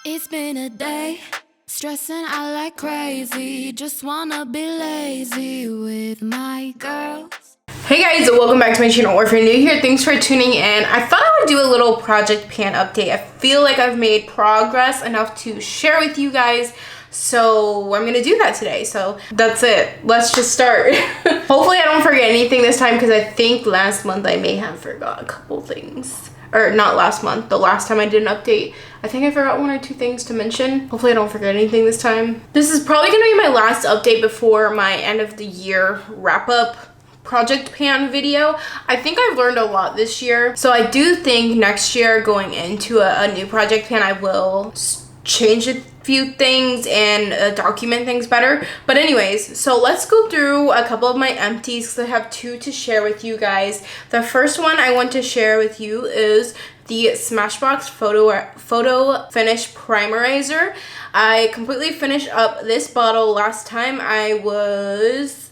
It's been a day, stressing out like crazy. Just wanna be lazy with my girls. Hey guys, welcome back to my channel, or if you're new here, thanks for tuning in. I thought I would do a little project pan update. I feel like I've made progress enough to share with you guys, so I'm gonna do that today. So that's it, let's just start. Hopefully I don't forget anything this time, because I think last month I may have forgot a couple things. Or not last month, the last time I did an update, I think I forgot one or two things to mention. Hopefully I don't forget anything this time. This is probably gonna be my last update before my end of the year wrap up project pan video. I think I've learned a lot this year, so I do think next year going into a new project pan I will change a few things and document things better. But anyways, so let's go through a couple of my empties, because I have two to share with you guys. The first one I want to share with you is the Smashbox photo finish primerizer. I completely finished up this bottle. Last time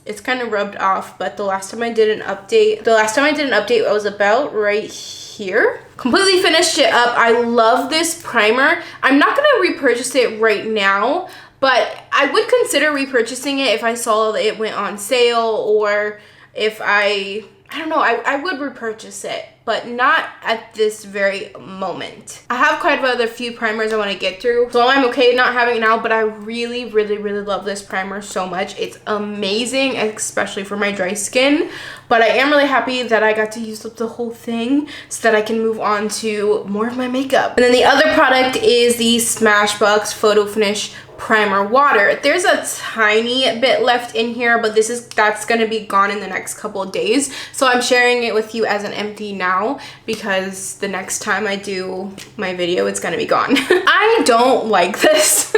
it's kind of rubbed off, but the last time I did an update I was about right here. Completely finished it up. I love this primer. I'm not gonna repurchase it right now, but I would consider repurchasing it if I saw that it went on sale, or if I don't know, I would repurchase it, but not at this very moment. I have quite a few primers I want to get through, so I'm okay not having it now, but I really love this primer so much. It's amazing, especially for my dry skin, but I am really happy that I got to use up the whole thing so that I can move on to more of my makeup. And then the other product is the Smashbox Photo Finish Primer Water. There's a tiny bit left in here, but that's gonna be gone in the next couple of days, so I'm sharing it with you as an empty now, because the next time I do my video it's gonna be gone. I don't like this.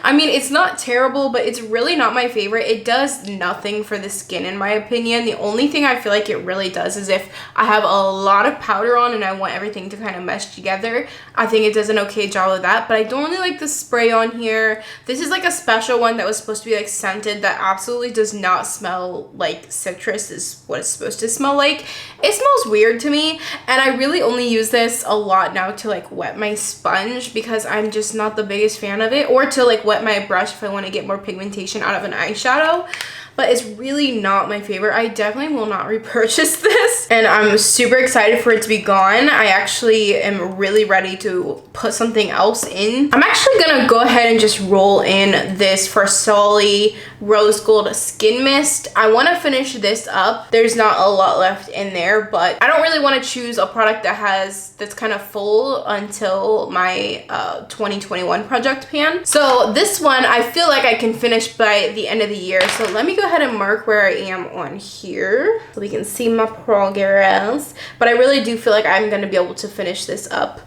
I mean, it's not terrible, but it's really not my favorite. It does nothing for the skin in my opinion. The only thing I feel like it really does is if I have a lot of powder on and I want everything to kind of mesh together, I think it does an okay job of that. But I don't really like the spray on here. This is like a special one that was supposed to be like scented, that absolutely does not smell like citrus is what it's supposed to smell like. It smells weird to me, and I really only use this a lot now to like wet my sponge, because I'm just not the biggest fan of it, or to like wet my brush if I want to get more pigmentation out of an eyeshadow. But it's really not my favorite. I definitely will not repurchase this, and I'm super excited for it to be gone. I actually am really ready to put something else in. I'm actually gonna go ahead and just roll in this Farsali Rose Gold Skin Mist. I want to finish this up. There's not a lot left in there, but I don't really want to choose a product that's kind of full until my 2021 project pan. So this one I feel like I can finish by the end of the year. So let me go ahead and mark where I am on here so we can see my progress. But I really do feel like I'm going to be able to finish this up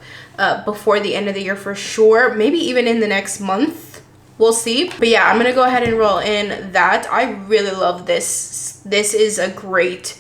before the end of the year for sure. Maybe even in the next month. We'll see. But yeah, I'm gonna go ahead and roll in that. I really love this. This is a great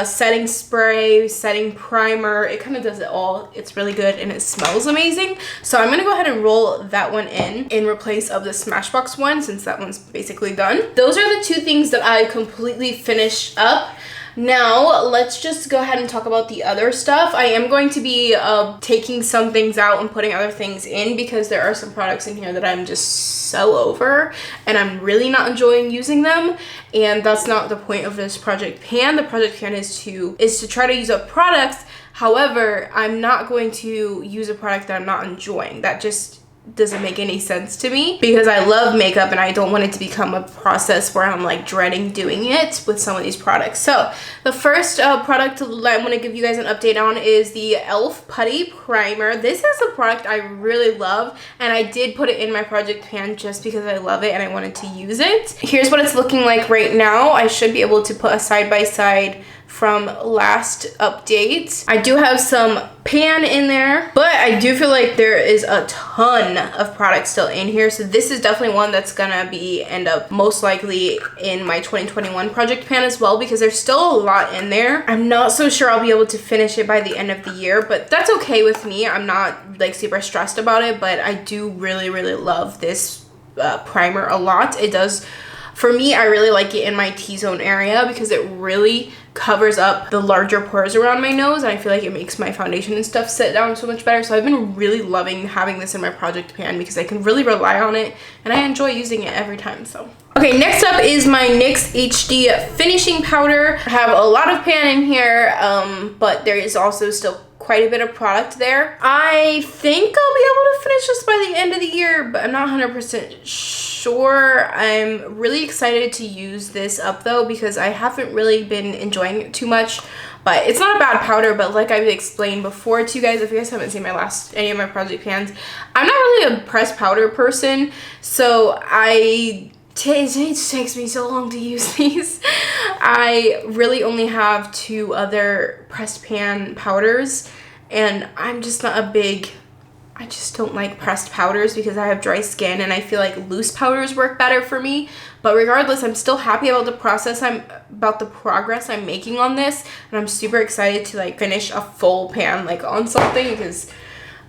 setting spray, setting primer. It kind of does it all. It's really good, and it smells amazing. So I'm gonna go ahead and roll that one in replace of the Smashbox one, since that one's basically done. Those are the two things that I completely finished up. Now let's just go ahead and talk about the other stuff. I am going to be taking some things out and putting other things in, because there are some products in here that I'm just so over and I'm really not enjoying using them, and that's not the point of this project pan. The project pan is to try to use up products. However, I'm not going to use a product that I'm not enjoying. That just doesn't make any sense to me, because I love makeup and I don't want it to become a process where I'm like dreading doing it with some of these products. So the first product that I want to give you guys an update on is the e.l.f. Putty Primer. This is a product I really love, and I did put it in my project pan just because I love it and I wanted to use it. Here's what it's looking like right now. I should be able to put a side-by-side from last update. I do have some pan in there, but I do feel like there is a ton of products still in here. So this is definitely one that's gonna end up most likely in my 2021 project pan as well, because there's still a lot in there. I'm not so sure I'll be able to finish it by the end of the year, but that's okay with me. I'm not like super stressed about it, but I do really love this primer a lot. It does For me, I really like it in my T-zone area because it really covers up the larger pores around my nose, and I feel like it makes my foundation and stuff sit down so much better. So I've been really loving having this in my project pan because I can really rely on it and I enjoy using it every time. So okay, next up is my NYX HD finishing powder. I have a lot of pan in here, but there is also still quite a bit of product there. I think I'll be able to finish this by the end of the year, but I'm not 100% sure. I'm really excited to use this up though because I haven't really been enjoying it too much. But it's not a bad powder, but like I've explained before to you guys, if you guys haven't seen any of my project pans, I'm not really a pressed powder person, so it takes me so long to use these. I really only have 2 other pressed pan powders, and I'm just not I just don't like pressed powders because I have dry skin and I feel like loose powders work better for me. But regardless, I'm still happy about the progress I'm making on this, and I'm super excited to like finish a full pan like on something because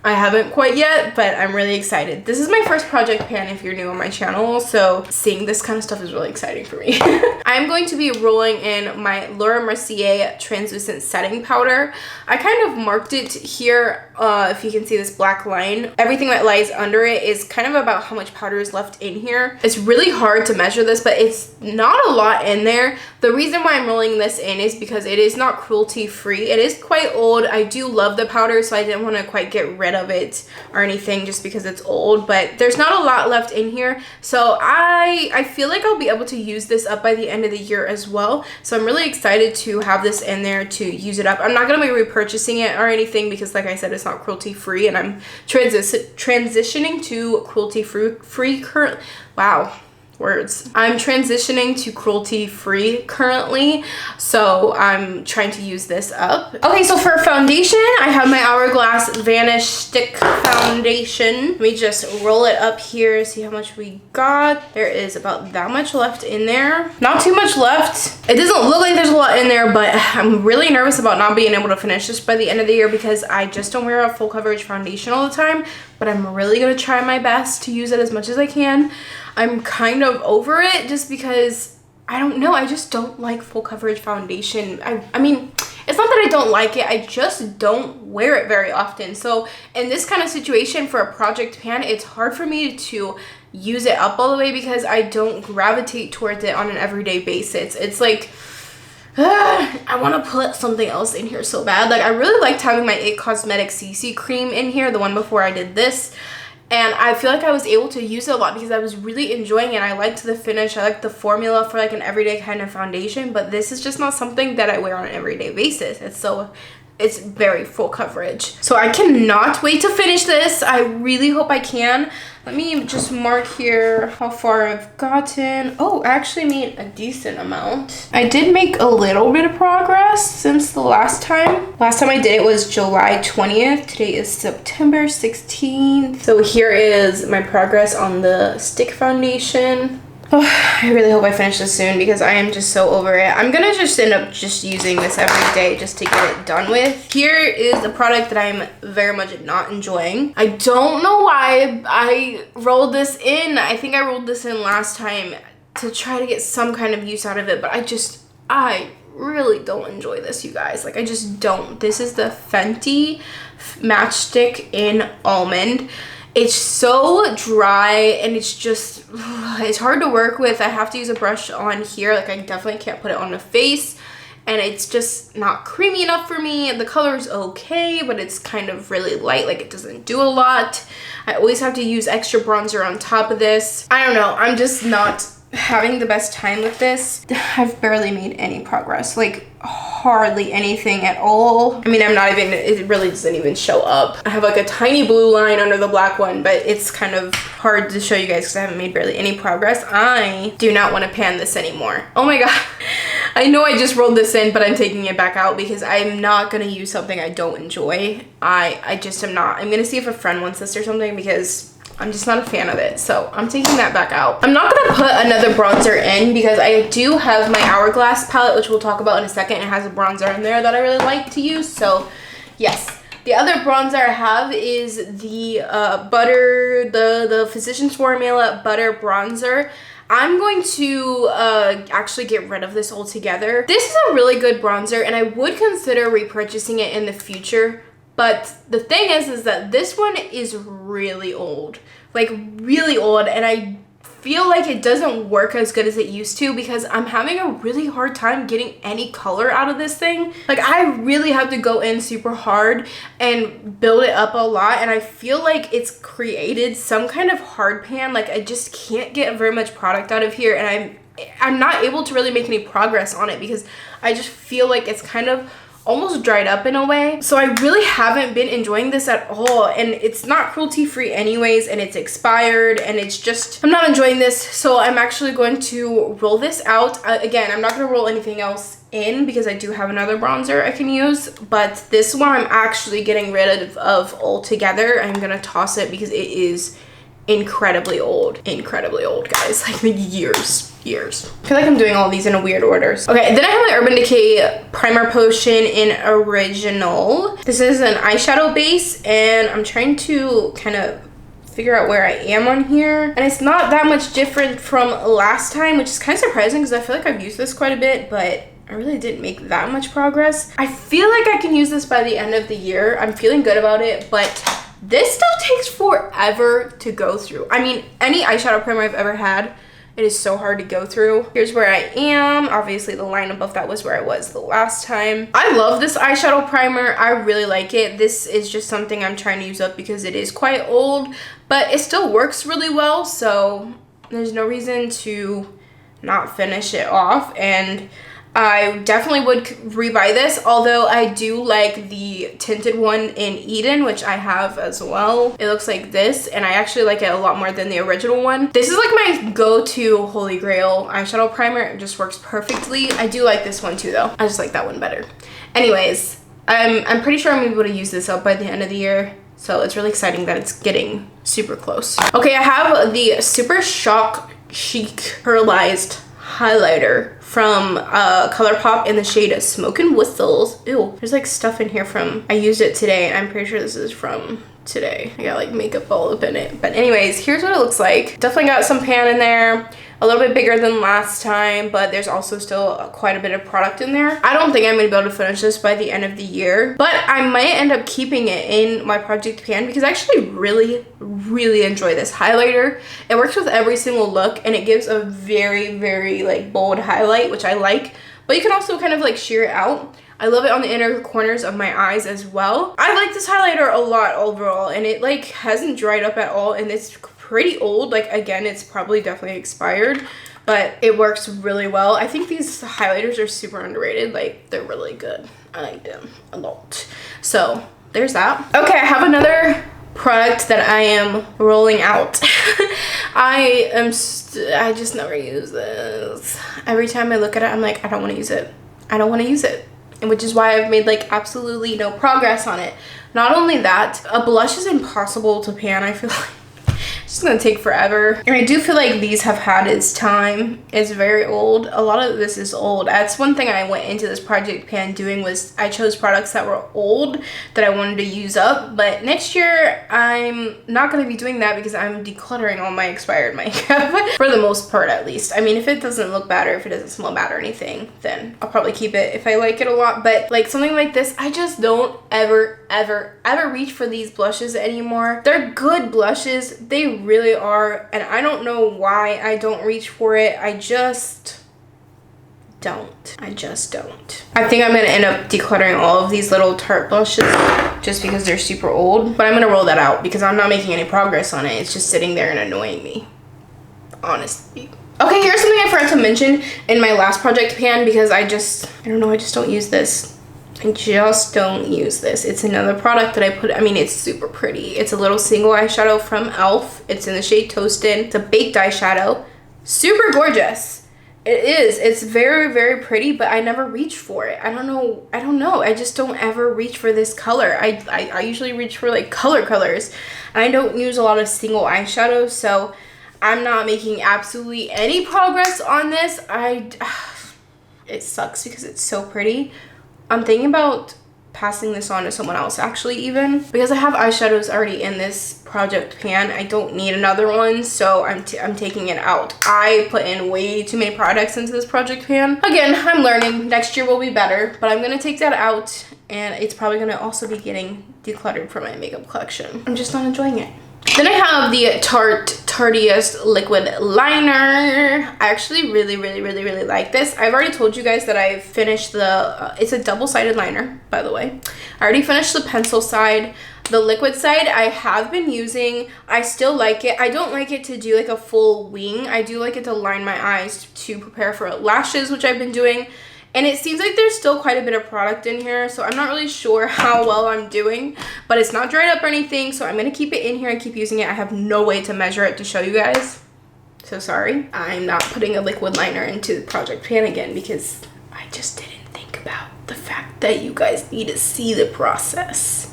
I haven't quite yet, but I'm really excited. This is my first project pan if you're new on my channel, so seeing this kind of stuff is really exciting for me. I'm going to be rolling in my Laura Mercier translucent setting powder. I kind of marked it here, if you can see this black line. Everything that lies under it is kind of about how much powder is left in here. It's really hard to measure this, but it's not a lot in there. The reason why I'm rolling this in is because it is not cruelty free. It is quite old. I do love the powder, so I didn't want to quite get rid of it or anything just because it's old, but there's not a lot left in here, so I feel like I'll be able to use this up by the end of the year as well. So I'm really excited to have this in there to use it up. I'm not going to be repurchasing it or anything because like I said, it's not cruelty free, and I'm transitioning to cruelty free current. Wow. Words. I'm transitioning to cruelty free currently, so I'm trying to use this up. Okay, so for foundation, I have my Hourglass Vanish Stick Foundation. Let me just roll it up here, see how much we got. There is about that much left in there. Not too much left. It doesn't look like there's a lot in there, but I'm really nervous about not being able to finish this by the end of the year because I just don't wear a full coverage foundation all the time, but I'm really gonna try my best to use it as much as I can. I'm kind of over it just because, I don't know, I just don't like full coverage foundation. I mean, it's not that I don't like it, I just don't wear it very often. So in this kind of situation for a project pan, it's hard for me to use it up all the way because I don't gravitate towards it on an everyday basis. It's like, I want to put something else in here so bad. Like I really liked having my IT Cosmetics CC cream in here, the one before I did this. And I feel like I was able to use it a lot because I was really enjoying it. I liked the finish. I liked the formula for like an everyday kind of foundation. But this is just not something that I wear on an everyday basis. It's very full coverage. So I cannot wait to finish this. I really hope I can. Let me just mark here how far I've gotten. Oh, I actually made a decent amount. I did make a little bit of progress since the last time. Last time I did it was July 20th. Today is September 16th. So here is my progress on the stick foundation. Oh, I really hope I finish this soon because I am just so over it. I'm gonna just end up just using this every day just to get it done with. Here is the product that I'm very much not enjoying. I don't know why I rolled this in. I think I rolled this in last time to try to get some kind of use out of it, but I really don't enjoy this, you guys. Like, I just don't. This is the Fenty Matchstick in Almond. It's so dry and it's just, it's hard to work with. I have to use a brush on here. Like I definitely can't put it on the face, and it's just not creamy enough for me. The color is okay, but it's kind of really light. Like it doesn't do a lot. I always have to use extra bronzer on top of this. I don't know. I'm just not having the best time with this. I've barely made any progress. Like hardly anything at all. I mean, it really doesn't even show up. I have like a tiny blue line under the black one, but it's kind of hard to show you guys because I haven't made barely any progress. I do not want to pan this anymore. Oh my god. I know I just rolled this in, but I'm taking it back out because I'm not going to use something I don't enjoy. I just am not. I'm going to see if a friend wants this or something because I'm just not a fan of it. So I'm taking that back out. I'm not going to put another bronzer in because I do have my Hourglass palette, which we'll talk about in a second. It has a bronzer in there that I really like to use. So yes. The other bronzer I have is the the Physicians Formula Butter Bronzer. I'm going to actually get rid of this altogether. This is a really good bronzer, and I would consider repurchasing it in the future. But the thing is that this one is really old, like really old, and I feel like it doesn't work as good as it used to because I'm having a really hard time getting any color out of this thing. Like I really have to go in super hard and build it up a lot, and I feel like it's created some kind of hard pan. Like I just can't get very much product out of here, and I'm not able to really make any progress on it because I just feel like it's kind of almost dried up in a way. So I really haven't been enjoying this at all, and it's not cruelty free anyways, and it's expired, and it's just, I'm not enjoying this. So I'm actually going to roll this out. Again, I'm not going to roll anything else in because I do have another bronzer I can use, but this one I'm actually getting rid of altogether. I'm going to toss it because it is incredibly old, guys, like years. I feel like I'm doing all these in a weird order. Okay, then I have my Urban Decay primer potion in original. This is an eyeshadow base, and I'm trying to kind of figure out where I am on here, and it's not that much different from last time, which is kind of surprising because I feel like I've used this quite a bit, but I really didn't make that much progress. I feel like I can use this by the end of the year. I'm feeling good about it, but this stuff takes forever to go through. I mean, any eyeshadow primer I've ever had, it is so hard to go through. Here's where I am. Obviously, the line above that was where I was the last time. I love this eyeshadow primer. I really like it. This is just something I'm trying to use up because it is quite old, but it still works really well, so there's no reason to not finish it off. And I definitely would rebuy this, although I do like the tinted one in Eden, which I have as well. It looks like this, and I actually like it a lot more than the original one. This is like my go-to holy grail eyeshadow primer. It just works perfectly. I do like this one too, though. I just like that one better. Anyways, I'm pretty sure I'm able to use this up by the end of the year, so it's really exciting that it's getting super close. Okay, I have the Super Shock Chic Pearlized highlighter from ColourPop in the shade Smoke and Whistles. Ew, there's like stuff in here from, I used it today. I'm pretty sure this is from today. I got like makeup all up in it. But anyways, here's what it looks like. Definitely got some pan in there. A little bit bigger than last time, but there's also still quite a bit of product in there. I don't think I'm gonna be able to finish this by the end of the year, but I might end up keeping it in my project pan because I actually really enjoy this highlighter. It works with every single look, and it gives a very like bold highlight, which I like, but you can also kind of like sheer it out. I love it on the inner corners of my eyes as well. I like this highlighter a lot overall, and it like hasn't dried up at all, and it's pretty old. Like again, it's probably definitely expired, but it works really well. I think these highlighters are super underrated. Like they're really good. I like them a lot. So there's that. Okay, I have another product that I am rolling out. I just never use this. Every time I look at it, I'm like, I don't want to use it. I don't want to use it. And which is why I've made like absolutely no progress on it. Not only that, a blush is impossible to pan, I feel like. It's gonna take forever, and I do feel like these have had its time. It's very old. A lot of this is old. That's one thing I went into this project pan doing, was I chose products that were old that I wanted to use up. But next year I'm not gonna be doing that because I'm decluttering all my expired makeup for the most part, at least. I mean, if it doesn't look bad or if it doesn't smell bad or anything, then I'll probably keep it if I like it a lot. But like something like this, I just don't ever reach for these blushes anymore. They're good blushes, they really are, and I don't know why I don't reach for it. I just don't. I think I'm gonna end up decluttering all of these little Tarte blushes just because they're super old, but I'm gonna roll that out because I'm not making any progress on it. It's just sitting there and annoying me, honestly. Okay, here's something I forgot to mention in my last project pan because I don't know, I just don't use this. I just don't use this. It's another product that I put, I mean, it's super pretty. It's a little single eyeshadow from e.l.f. It's in the shade Toasted. It's a baked eyeshadow. Super gorgeous. It is. It's very pretty, but I never reach for it. I don't know. I just don't ever reach for this color. I usually reach for like colors. And I don't use a lot of single eyeshadows, so I'm not making absolutely any progress on this. It sucks because it's so pretty. I'm thinking about passing this on to someone else actually, even because I have eyeshadows already in this project pan. I don't need another one, so I'm taking it out. I put in way too many products into this project pan. Again, I'm learning. Next year will be better, but I'm gonna take that out, and it's probably gonna also be getting decluttered for my makeup collection. I'm just not enjoying it. Then I have the Tarteist liquid liner. I actually really like this. I've already told you guys that I've finished the, it's a double-sided liner, by the way. I already finished the pencil side. The liquid side I have been using. I still like it. I don't like it to do like a full wing. I do like it to line my eyes to prepare for lashes, which I've been doing. And it seems like there's still quite a bit of product in here, so I'm not really sure how well I'm doing, but it's not dried up or anything, so I'm gonna keep it in here and keep using it. I have no way to measure it to show you guys, so sorry. I'm not putting a liquid liner into the project pan again because I just didn't think about the fact that you guys need to see the process.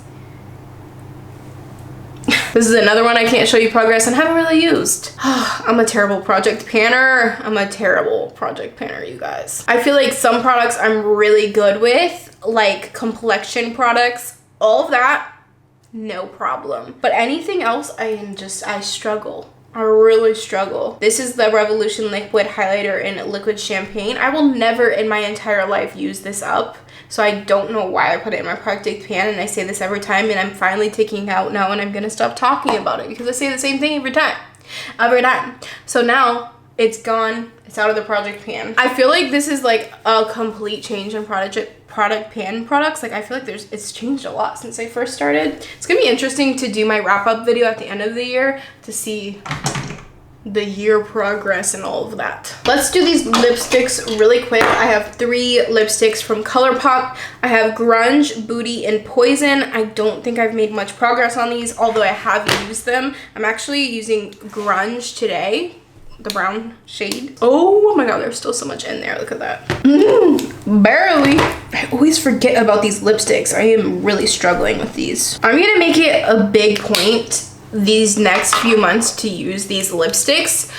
This is another one I can't show you progress and haven't really used. I'm a terrible project panner. I'm a terrible project panner, you guys. I feel like some products I'm really good with, like complexion products, all of that, no problem. But anything else, I struggle. I really struggle. This is the Revolution Liquid Highlighter in Liquid Champagne. I will never in my entire life use this up. So I don't know why I put it in my project pan, and I say this every time, and I'm finally taking it out now, and I'm gonna stop talking about it because I say the same thing every time. So now it's gone. It's out of the project pan. I feel like this is like a complete change in product pan products. Like I feel like it's changed a lot since I first started. It's gonna be interesting to do my wrap up video at the end of the year to see the year progress and all of that. Let's do these lipsticks really quick. I have 3 lipsticks from ColourPop. I have Grunge, Booty, and Poison. I don't think I've made much progress on these, although I have used them. I'm actually using Grunge today, the brown shade. Oh my god, there's still so much in there. Look at that. Barely. I always forget about these lipsticks. I am really struggling with these. I'm gonna make it a big point these next few months to use these lipsticks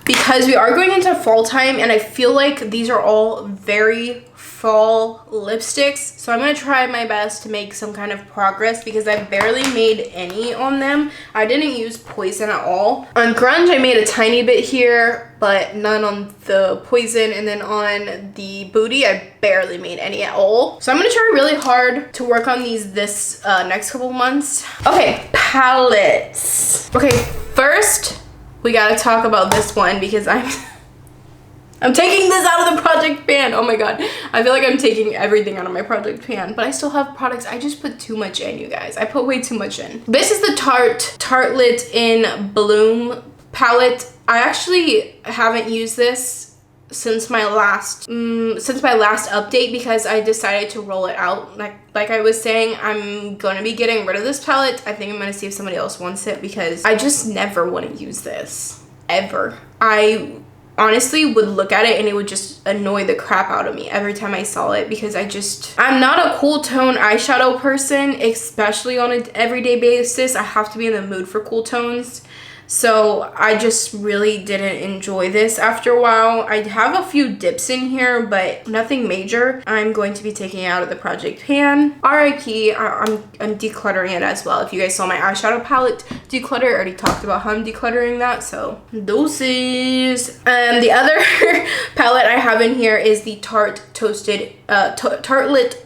because we are going into fall time, and I feel like these are all very fall lipsticks, so I'm gonna try my best to make some kind of progress because I barely made any on them. I didn't use Poison at all. On Grunge I made a tiny bit here, but none on the Poison, and then on the Booty I barely made any at all. So I'm gonna try really hard to work on these this next couple months. Okay, palettes. Okay, first we gotta talk about this one because I'm taking this out of the project pan. Oh my god. I feel like I'm taking everything out of my project pan, but I still have products. I just put too much in, you guys. I put way too much in. This is the Tartelette in Bloom palette. I actually haven't used this since my last update because I decided to roll it out. Like I was saying, I'm gonna be getting rid of this palette. I think I'm gonna see if somebody else wants it because I just never want to use this ever. I honestly would look at it and it would just annoy the crap out of me every time I saw it because I'm not a cool tone eyeshadow person, especially on an everyday basis. I have to be in the mood for cool tones. So I just really didn't enjoy this after a while. I have a few dips in here, but nothing major. I'm going to be taking it out of the project pan. RIP, I'm decluttering it as well. If you guys saw my eyeshadow palette declutter, I already talked about how I'm decluttering that, so doses. The other palette I have in here is the Tartelette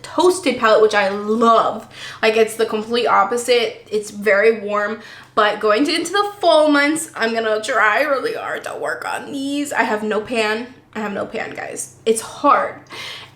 Toasted palette, which I love. Like, it's the complete opposite. It's very warm. But going into the fall months, I'm gonna try really hard to work on these. I have no pan. Guys. It's hard.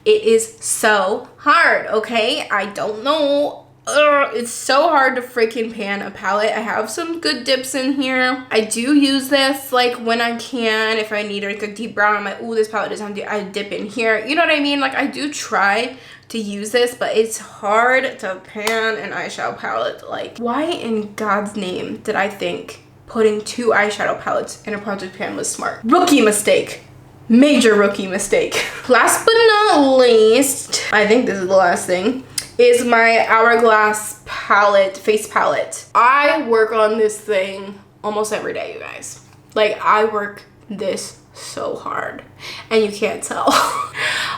It is so hard, okay? I don't know. It's so hard to freaking pan a palette. I have some good dips in here. I do use this like when I can. If I need like a deep brown, I'm like, ooh, this palette doesn't have to, I dip in here. You know what I mean? Like, I do try to use this, but it's hard to pan an eyeshadow palette. Like, why in God's name did I think putting 2 eyeshadow palettes in a project pan was smart? Rookie mistake. Major rookie mistake. Last but not least, I think this is the last thing, is my Hourglass palette, face palette. I work on this thing almost every day, you guys. Like, I work this so hard and you can't tell.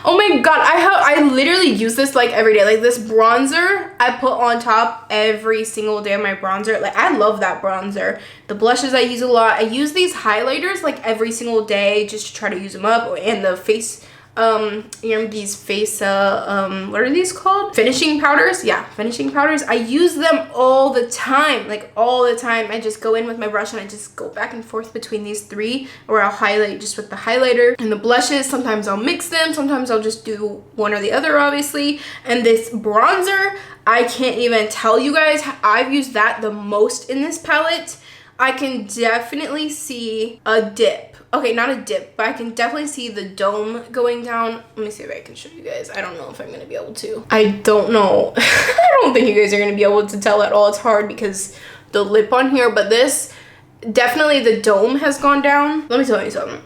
Oh my god, I literally use this like every day. Like this bronzer I put on top every single day of my bronzer. Like I love that bronzer. The blushes I use a lot. I use these highlighters like every single day just to try to use them up. And the face EMPTIES face what are these called? Finishing powders. Yeah, finishing powders. I use them all the time, like all the time. I just go in with my brush and I just go back and forth between these three, or I'll highlight just with the highlighter. And the blushes, sometimes I'll mix them, sometimes I'll just do one or the other, obviously. And this bronzer, I can't even tell you guys, I've used that the most in this palette. I can definitely see a dip. Okay, not a dip, but I can definitely see the dome going down. Let me see if I can show you guys. I don't know if I'm gonna be able to. I don't know. I don't think you guys are gonna be able to tell at all. It's hard because the lip on here, but this, definitely the dome has gone down. Let me tell you something.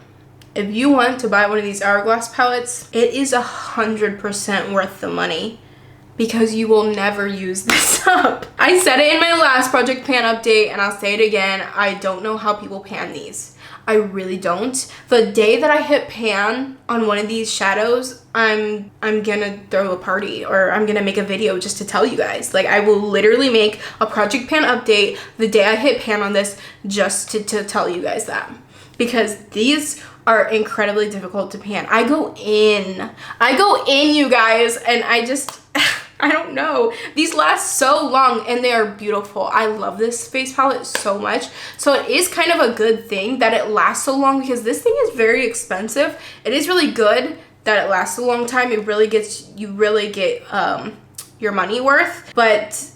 If you want to buy one of these Hourglass palettes, it is 100% worth the money, because you will never use this up. I said it in my last project pan update, and I'll say it again. I don't know how people pan these. I really don't. The day that I hit pan on one of these shadows, I'm gonna throw a party, or I'm gonna make a video just to tell you guys. Like I will literally make a project pan update the day I hit pan on this, just to tell you guys that. Because these are incredibly difficult to pan. I go in, you guys, and I just, I don't know. These last so long and they are beautiful. I love this face palette so much. So it is kind of a good thing that it lasts so long, because this thing is very expensive. It is really good that it lasts a long time. It really gets, you really get your money worth. But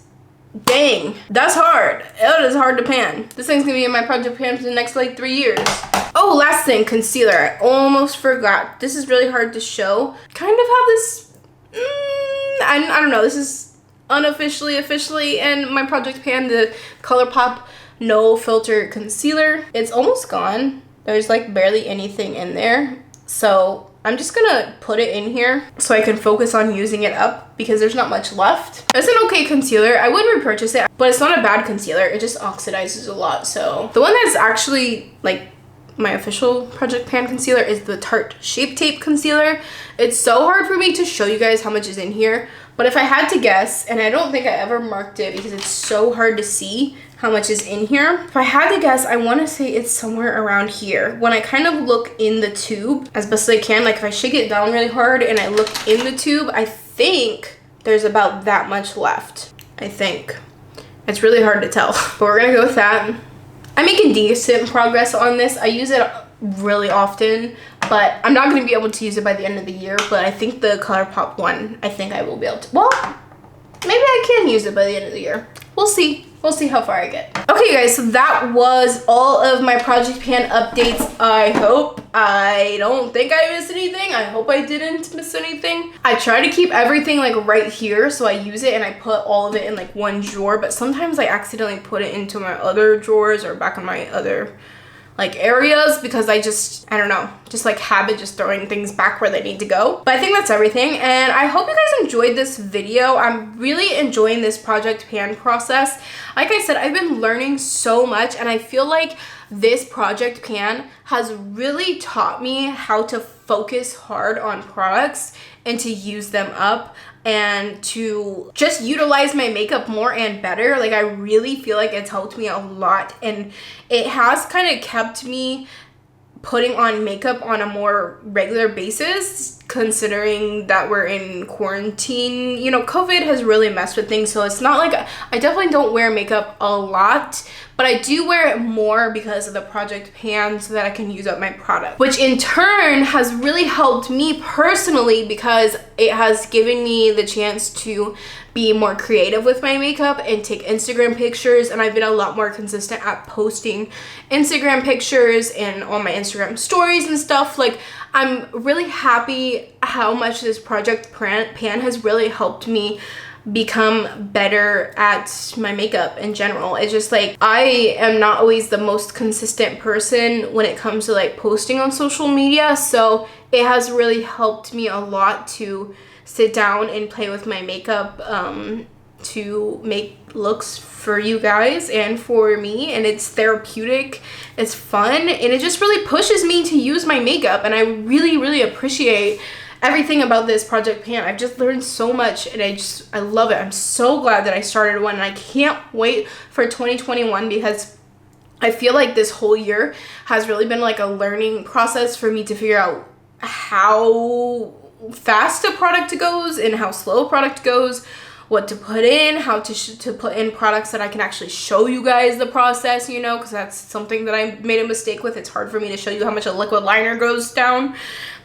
dang, that's hard. It is hard to pan. This thing's gonna be in my project pan for the next like 3 years. Oh, last thing, concealer. I almost forgot. This is really hard to show. Kind of have this, I don't know, this is unofficially, officially in my project pan, the ColourPop No Filter Concealer. It's almost gone. There's like barely anything in there. So I'm just gonna put it in here so I can focus on using it up, because there's not much left. It's an okay concealer. I would repurchase it, but it's not a bad concealer. It just oxidizes a lot. So the one that's actually like my official project pan concealer is the Tarte Shape Tape Concealer. It's so hard for me to show you guys how much is in here, but if I had to guess, and I don't think I ever marked it because it's so hard to see how much is in here. If I had to guess, I want to say it's somewhere around here. When I kind of look in the tube as best as I can, like if I shake it down really hard and I look in the tube, I think there's about that much left. I think. It's really hard to tell, but we're gonna go with that. I'm making decent progress on this. I use it really often, but I'm not going to be able to use it by the end of the year. But I think the ColourPop one, I think I will be able to. Well, maybe I can use it by the end of the year. We'll see. We'll see how far I get. Okay, guys, so that was all of my project pan updates. I don't think I missed anything. I hope I didn't miss anything. I try to keep everything like right here, so I use it and I put all of it in like one drawer, but sometimes I accidentally put it into my other drawers or back in my other like areas, because I don't know, just like habit just throwing things back where they need to go. But I think that's everything, and I hope you guys enjoyed this video. I'm really enjoying this project pan process. Like I said, I've been learning so much, and I feel like this project pan has really taught me how to focus hard on products and to use them up and to just utilize my makeup more and better. Like I really feel like it's helped me a lot, and it has kind of kept me putting on makeup on a more regular basis, considering that we're in quarantine. You know, COVID has really messed with things, so it's not like I definitely don't wear makeup a lot, but I do wear it more because of the project pan, so that I can use up my product, which in turn has really helped me personally, because it has given me the chance to be more creative with my makeup and take Instagram pictures, and I've been a lot more consistent at posting Instagram pictures and on my Instagram stories and stuff. Like I'm really happy how much this project pan has really helped me become better at my makeup in general. It's just like I am not always the most consistent person when it comes to like posting on social media, so it has really helped me a lot to sit down and play with my makeup to make looks for you guys and for me, and it's therapeutic, it's fun, and it just really pushes me to use my makeup, and I really appreciate everything about this project pan. I've just learned so much and I love it. I'm so glad that I started one, and I can't wait for 2021 because I feel like this whole year has really been like a learning process for me to figure out how fast a product goes and how slow a product goes, what to put in, how to put in products that I can actually show you guys the process, you know, because that's something that I made a mistake with. It's hard for me to show you how much a liquid liner goes down.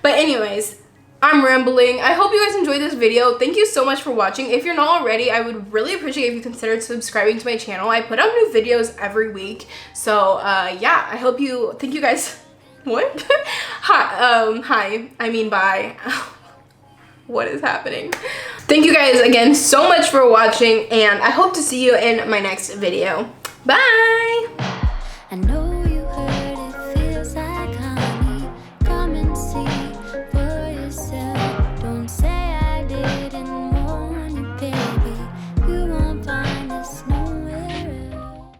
But anyways, I'm rambling. I hope you guys enjoyed this video. Thank you so much for watching. If you're not already, I would really appreciate if you considered subscribing to my channel. I put out new videos every week. So yeah, thank you guys. What? Hi, I mean bye. What is happening? Thank you guys again so much for watching, and I hope to see you in my next video. Bye! I know